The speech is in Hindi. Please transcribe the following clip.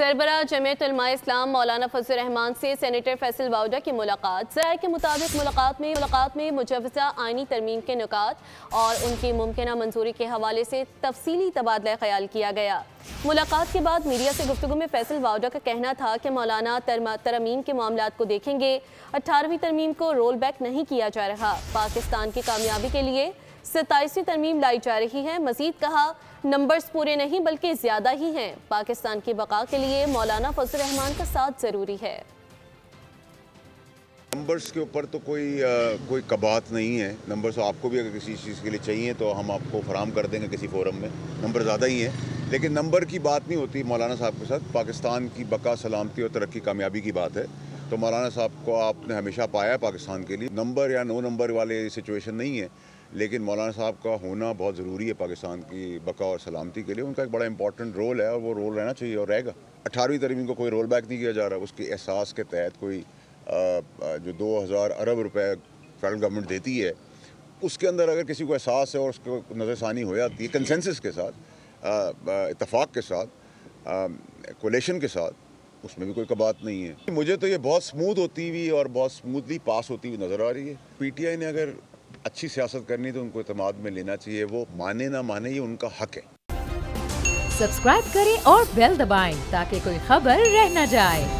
सरबराह जमीयत उलमा इस्लाम मौलाना फजल रहमान से सेनेटर फैसल वाउडा की मुलाकात। ज़राए के मुताबिक मुलाकात में मुजवज़ा आइनी तरमीम के नुकात और उनकी मुमकिन मंजूरी के हवाले से तफसीली तबादला ख्याल किया गया। मुलाकात के बाद मीडिया से गुफ्तगू में फैसल वाउडा का कहना था कि मौलाना तरमीम के मामलात को देखेंगे। 18वीं तरमीम को रोल बैक नहीं किया जा रहा। पाकिस्तान की कामयाबी के लिए 27वीं तरमीम लाई जा रही है। मजीद कहा, नंबर्स पूरे नहीं बल्कि ज़्यादा ही हैं। पाकिस्तान की बका के लिए मौलाना फजल रहमान का साथ ज़रूरी है। नंबर्स के ऊपर तो कोई कबात नहीं है। नंबर्स आपको भी अगर किसी चीज़ के लिए चाहिए तो हम आपको फराहम कर देंगे किसी फोरम में। नंबर ज़्यादा ही हैं, लेकिन नंबर की बात नहीं होती मौलाना साहब के साथ। पाकिस्तान की बका, सलामती और तरक्की, कामयाबी की बात है। तो मौलाना साहब को आपने हमेशा पाया है पाकिस्तान के लिए। नंबर या नो नंबर वाले सिचुएशन नहीं है, लेकिन मौलाना साहब का होना बहुत ज़रूरी है पाकिस्तान की बका और सलामती के लिए। उनका एक बड़ा इंपॉर्टेंट रोल है और वो रोल रहना चाहिए और रहेगा। 18वीं तरमीम को कोई रोल बैक नहीं किया जा रहा। उसके एहसास के तहत कोई जो 2000 अरब रुपए फेडरल गवर्नमेंट देती है, उसके अंदर अगर किसी को एहसास है और उसको नज़रसानी हो जाती है कंसेंसस के साथ, इत्तफाक के साथ, कोलेशन के साथ, उसमें भी कोई कबात नहीं है। मुझे तो ये बहुत स्मूथ होती हुई और बहुत स्मूथली पास होती हुई नज़र आ रही है। PTI ने अगर अच्छी सियासत करनी तो उनको इत्मीनान में लेना चाहिए। वो माने ना माने, ये उनका हक है। सब्सक्राइब करें और बेल दबाएं ताकि कोई खबर रह न जाए।